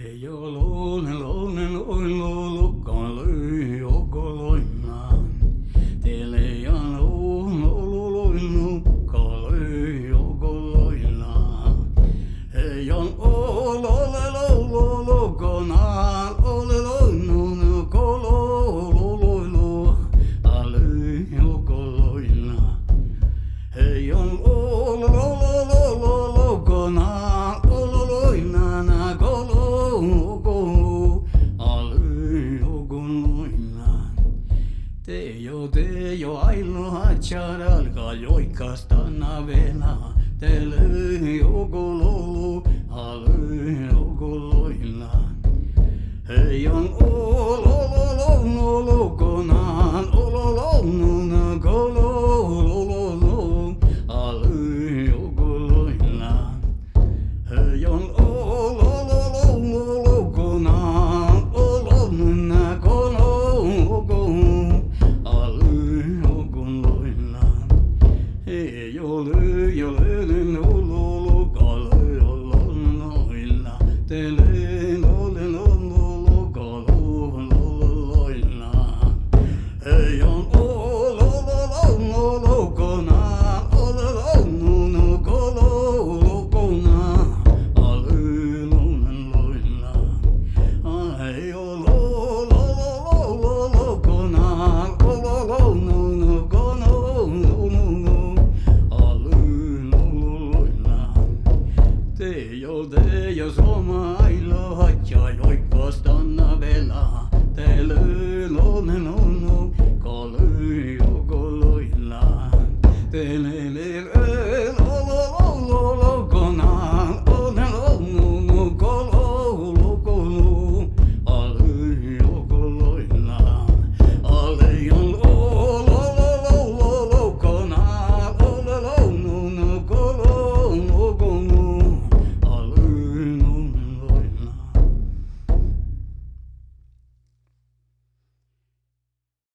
Ei ole lukkaan löy okoloinaan. Teille ja lukkaan löy okoloinaan. Ei ole lukonaan ole loinun kololoilu alöy okoloinaan. Ei ole lukonaan ole loinana kolokolu alöy okoloinaan. Te jo ainoa tjadalka joikasta navena. Te löy okololu alöy okoloinaan. Ei on lukonaan ololonnun kolololu alöy okoloinaan. Ei on lukonaan olonnun kolololu alöy okoloinaan. Ei ole lukkaan ololoilla. Te löy ololoilaan. Ei on lukonaan ololonnun kololokonaan alöy ololoilaan. Ei ole lukonaan ololonnun kololokonaan alöy ololoilaan. Te jo somailla hatja joikasta navela. Te löy